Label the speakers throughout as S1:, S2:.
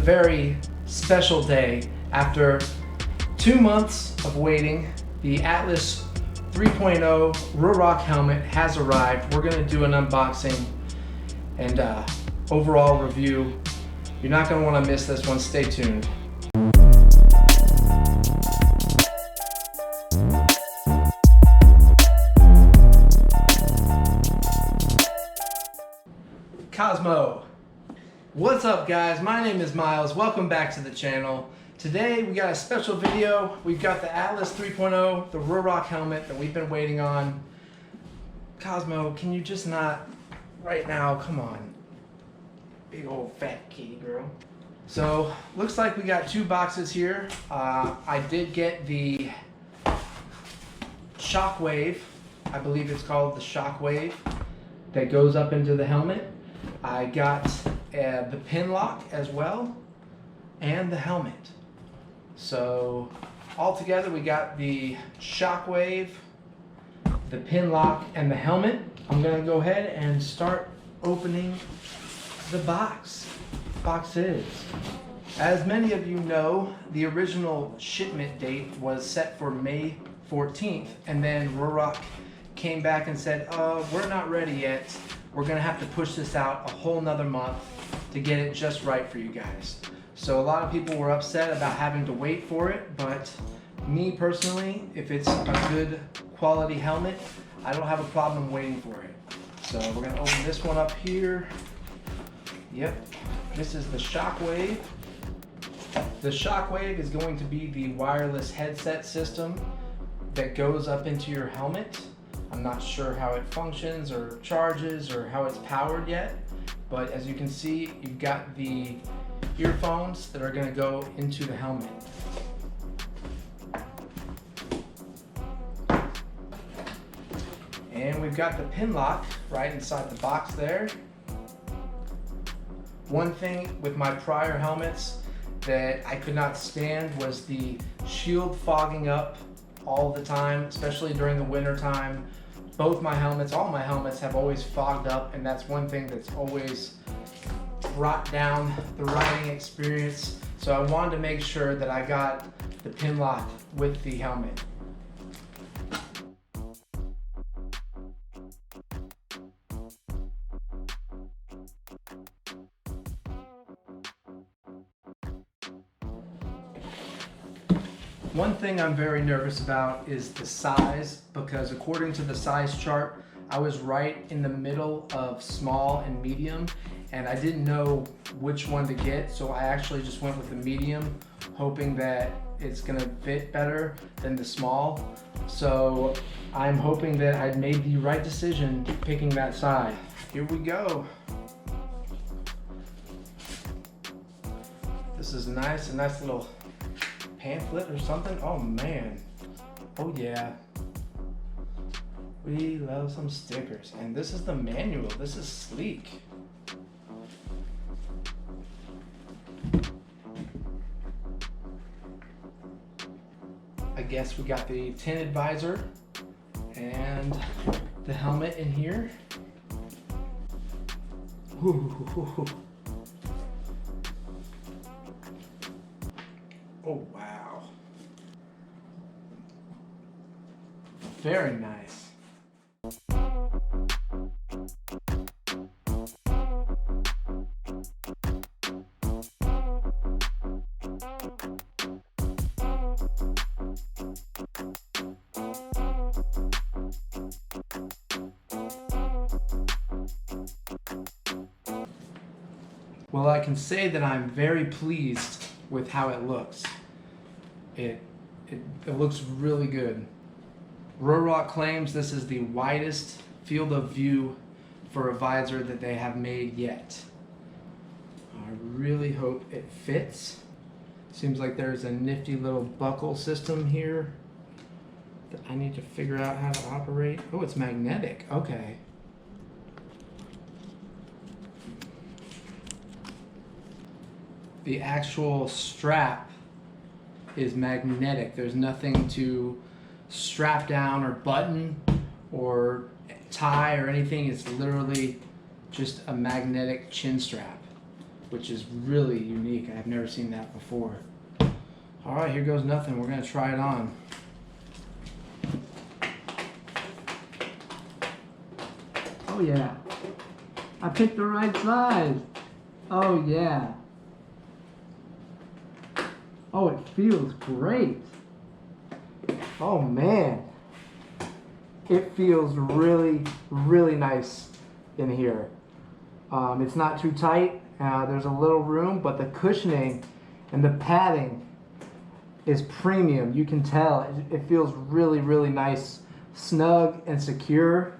S1: very special day. After 2 months of waiting, the Atlas 3.0 Ruroc helmet has arrived. We're gonna do an unboxing and overall review. You're not gonna wanna miss this one, stay tuned. Cosmo. What's up guys? My name is Miles. Welcome back to the channel. Today we got a special video. We've got the Atlas 3.0, the Ruroc helmet that we've been waiting on. Cosmo, can you just not right now? Come on. Big old fat kitty girl. So, looks like we got 2 boxes here. I did get the Shockwave. I believe it's called the Shockwave that goes up into the helmet. I got the Pinlock as well, and the helmet. So altogether we got the Shockwave, the Pinlock, and the helmet. I'm gonna go ahead and start opening the boxes. As many of you know, the original shipment date was set for May 14th, and then Ruroc came back and said, we're not ready yet. We're gonna have to push this out a whole nother month to get it just right for you guys. So a lot of people were upset about having to wait for it, but me personally, if it's a good quality helmet, I don't have a problem waiting for it. So we're gonna open this one up here. Yep, this is the Shockwave. The Shockwave is going to be the wireless headset system that goes up into your helmet. I'm not sure how it functions or charges or how it's powered yet, but as you can see, you've got the earphones that are going to go into the helmet. And we've got the Pinlock right inside the box there. One thing with my prior helmets that I could not stand was the shield fogging up all the time, especially during the winter time. Both my helmets, all my helmets have always fogged up, and that's one thing that's always brought down the riding experience. So I wanted to make sure that I got the Pinlock with the helmet. One thing I'm very nervous about is the size, because according to the size chart, I was right in the middle of small and medium, and I didn't know which one to get, so I actually just went with the medium, hoping that it's gonna fit better than the small. So I'm hoping that I made the right decision picking that size. Here we go. This is nice, a nice little pamphlet or something. Oh man, oh yeah, we love some stickers. And this is the manual. This is sleek. I guess we got the tinted visor and the helmet in here. Ooh. Oh wow, very nice. Well, I can say that I'm very pleased with how it looks. It looks really good. Ruroc claims this is the widest field of view for a visor that they have made yet. I really hope it fits. Seems like there's a nifty little buckle system here that I need to figure out how to operate. Oh, it's magnetic. Okay. The actual strap is magnetic. There's nothing to strap down or button or tie or anything. It's literally just a magnetic chin strap. which is really unique. I've never seen that before. All right, here goes nothing. We're gonna try it on.
S2: Oh yeah, I picked the right size. Oh yeah. Oh, it feels great.
S1: Oh man, it feels really, really nice in here. It's not too tight. There's a little room, but the cushioning and the padding is premium. You can tell it feels really, really nice, snug and secure.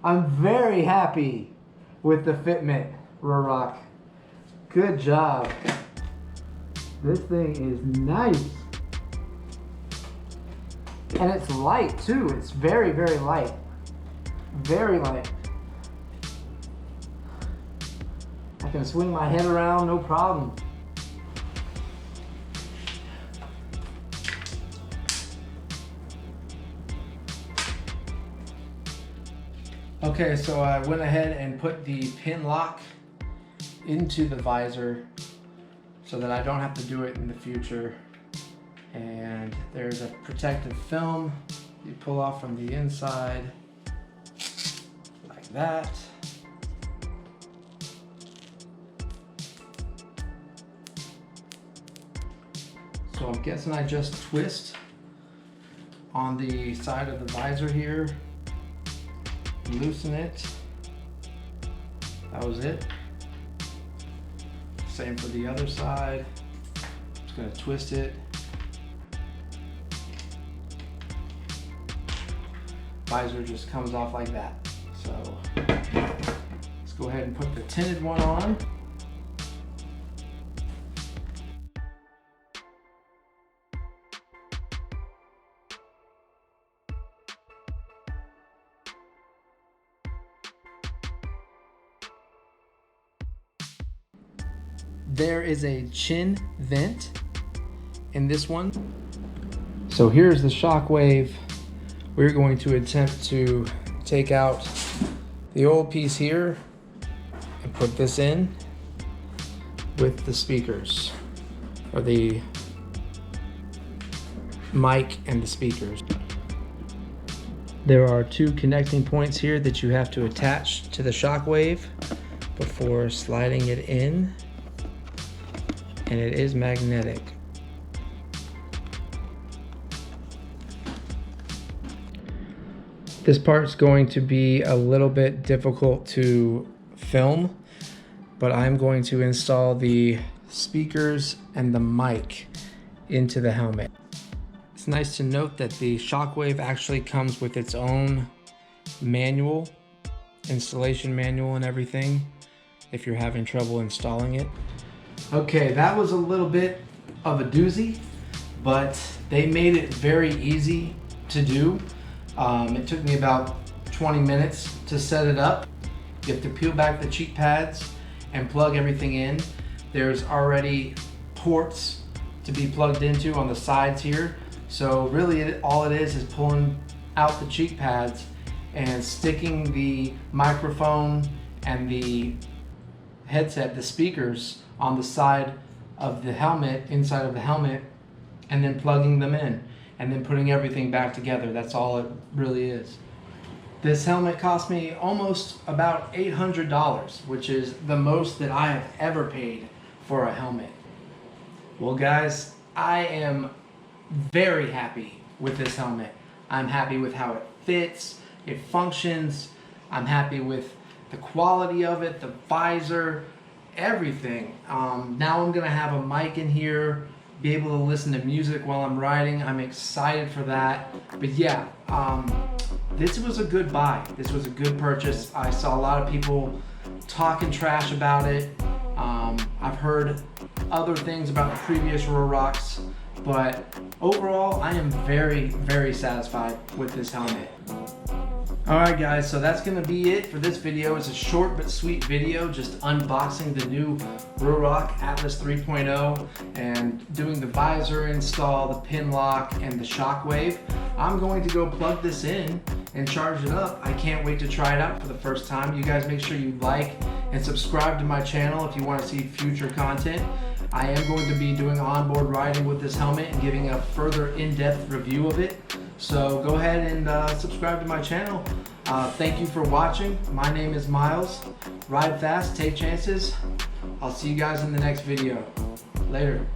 S1: I'm very happy with the fitment, Ruroc. Good job.
S2: This thing is nice.
S1: And it's light too. It's very, very light. Very light. I can swing my head around, no problem. Okay, so I went ahead and put the pin lock into the visor so that I don't have to do it in the future. And there's a protective film you pull off from the inside like that. So I'm guessing I just twist on the side of the visor here, loosen it. That was it. Same for the other side. Just gonna twist it. Visor just comes off like that. So let's go ahead and put the tinted one on. There is a chin vent in this one. So here's the Shockwave. We're going to attempt to take out the old piece here and put this in with the speakers, or the mic and the speakers. There are two connecting points here that you have to attach to the Shockwave before sliding it in, and it is magnetic. This part's going to be a little bit difficult to film, but I'm going to install the speakers and the mic into the helmet. It's nice to note that the Shockwave actually comes with its own manual, installation manual and everything, if you're having trouble installing it. Okay, that was a little bit of a doozy, but they made it very easy to do. It took me about 20 minutes to set it up. You have to peel back the cheek pads and plug everything in. There's already ports to be plugged into on the sides here. So really all it is pulling out the cheek pads and sticking the microphone and the headset, the speakers, on the side of the helmet, inside of the helmet, and then plugging them in, and then putting everything back together. That's all it really is. This helmet cost me almost about $800, which is the most that I have ever paid for a helmet. Well guys, I am very happy with this helmet. I'm happy with how it fits, it functions. I'm happy with the quality of it, the visor, everything. Now I'm gonna have a mic in here, be able to listen to music while I'm riding. I'm excited for that. But yeah, this was a good buy. This was a good purchase. I saw a lot of people talking trash about it. I've heard other things about the previous Rurocs, but overall I am very, very satisfied with this helmet. Alright guys, so that's going to be it for this video. It's a short but sweet video, just unboxing the new Ruroc Atlas 3.0 and doing the visor install, the Pinlock, and the Shockwave. I'm going to go plug this in and charge it up. I can't wait to try it out for the first time. You guys make sure you like and subscribe to my channel if you want to see future content. I am going to be doing onboard riding with this helmet and giving a further in-depth review of it. So go ahead and subscribe to my channel. Thank you for watching. My name is Miles. Ride fast, take chances. I'll see you guys in the next video. Later.